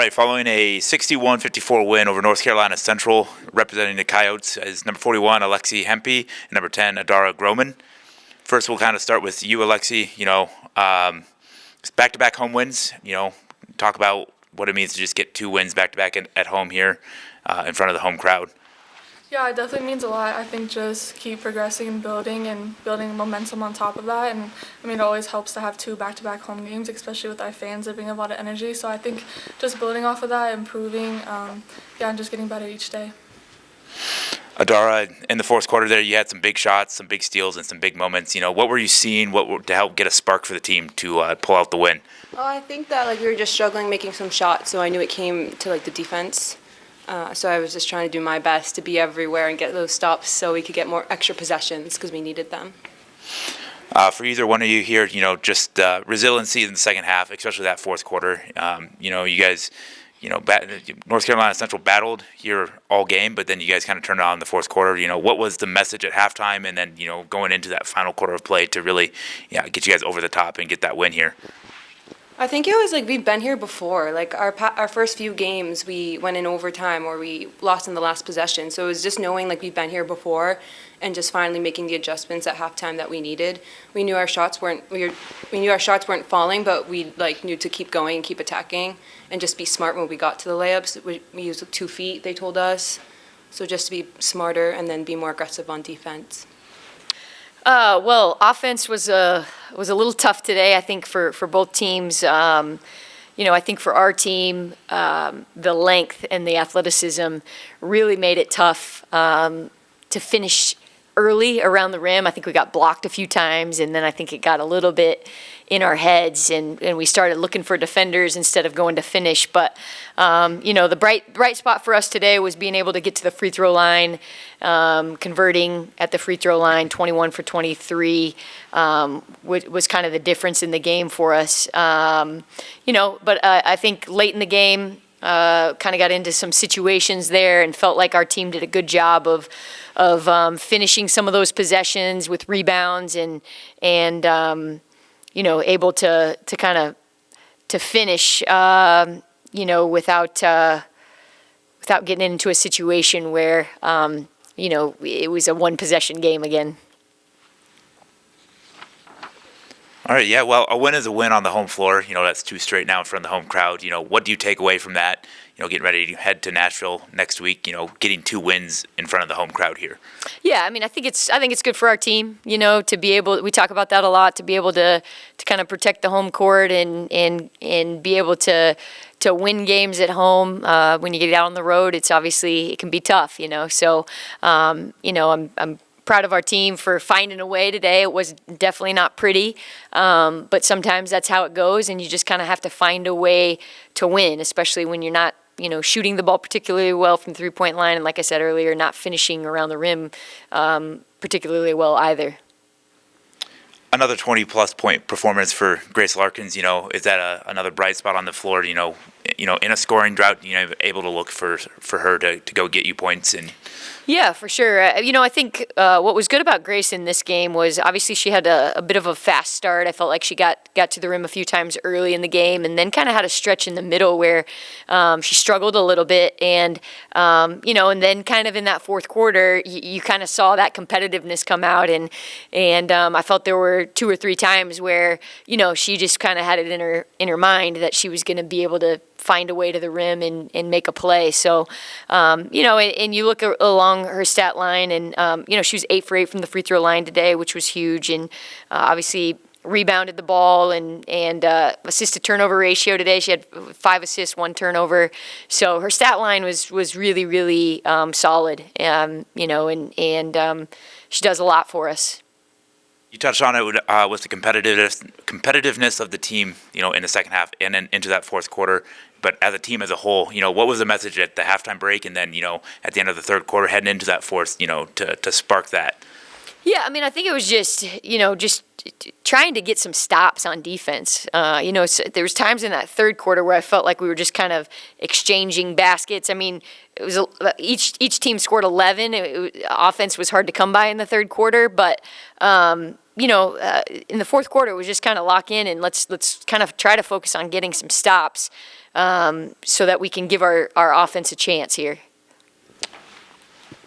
right, following a 61-54 win over North Carolina Central, representing the Coyotes is number 41, Alexi Hempe, and number 10, Adara Groman. First, we'll kind of start with you, Alexi. Back-to-back home wins. Talk about what it means to just get 2 wins back-to-back at home here in front of the home crowd. Yeah, it definitely means a lot. I think just keep progressing and building momentum on top of that. And it always helps to have 2 back-to-back home games, especially with our fans that bring a lot of energy. So I think just building off of that, improving, and just getting better each day. Adara, in the fourth quarter there, you had some big shots, some big steals, and some big moments. What were you seeing to help get a spark for the team to pull out the win? Well, I think that we were just struggling making some shots, so I knew it came to the defense. So I was just trying to do my best to be everywhere and get those stops so we could get more extra possessions because we needed them. For either one of you here, just resiliency in the second half, especially that fourth quarter. You guys, North Carolina Central battled here all game, but then you guys kind of turned it on in the fourth quarter. What was the message at halftime and then, going into that final quarter of play to really get you guys over the top and get that win here? I think it was we've been here before. Our first few games, we went in overtime or we lost in the last possession. So it was just knowing we've been here before, and just finally making the adjustments at halftime that we needed. We knew our shots weren't falling, but we knew to keep going and keep attacking, and just be smart when we got to the layups. We used 2 feet, they told us. So just to be smarter and then be more aggressive on defense. Well, offense was a little tough today, I think, for both teams. I think for our team, the length and the athleticism really made it tough to finish early around the rim. I think we got blocked a few times, and then I think it got a little bit in our heads, and we started looking for defenders instead of going to finish. But, the bright spot for us today was being able to get to the free throw line, converting at the free throw line, 21 for 23, was kind of the difference in the game for us. But I think late in the game, kind of got into some situations there and felt like our team did a good job of finishing some of those possessions with rebounds and able to kind of to finish, without getting into a situation where, it was a 1-possession game again. All right, yeah, well, a win is a win on the home floor. That's 2 straight now in front of the home crowd. What do you take away from that? Getting ready to head to Nashville next week, getting 2 wins in front of the home crowd here. Yeah, I think it's good for our team, to be able, we talk about that a lot, to be able to kind of protect the home court and be able to win games at home. When you get out on the road, it can be tough, So, I'm proud of our team for finding a way today. It was definitely not pretty, but sometimes that's how it goes, and you just kind of have to find a way to win, especially when you're not shooting the ball particularly well from the three-point line, and like I said earlier, not finishing around the rim particularly well either. Another 20-plus point performance for Grace Larkins. Is that another bright spot on the floor? In a scoring drought, able to look for her to go get you points and. Yeah, for sure. I think what was good about Grace in this game was obviously she had a bit of a fast start. I felt like she got to the rim a few times early in the game, and then kind of had a stretch in the middle where she struggled a little bit. And, and then kind of in that fourth quarter, you kind of saw that competitiveness come out. And I felt there were 2 or 3 times where, she just kind of had it in her mind that she was going to be able to find a way to the rim and make a play. So, and you look along her stat line, and, she was 8 for 8 from the free throw line today, which was huge. And obviously rebounded the ball and assist to turnover ratio today. She had 5 assists, 1 turnover. So her stat line was really, really solid, and she does a lot for us. You touched on it with the competitiveness of the team, in the second half and then into that fourth quarter. But as a team as a whole, what was the message at the halftime break and then, at the end of the third quarter heading into that fourth, to spark that? Yeah, I mean, I think it was just, just trying to get some stops on defense. So there was times in that third quarter where I felt like we were just kind of exchanging baskets. I mean, it was each team scored 11. Offense was hard to come by in the third quarter, but in the fourth quarter, it was just kind of lock in and let's kind of try to focus on getting some stops so that we can give our offense a chance here.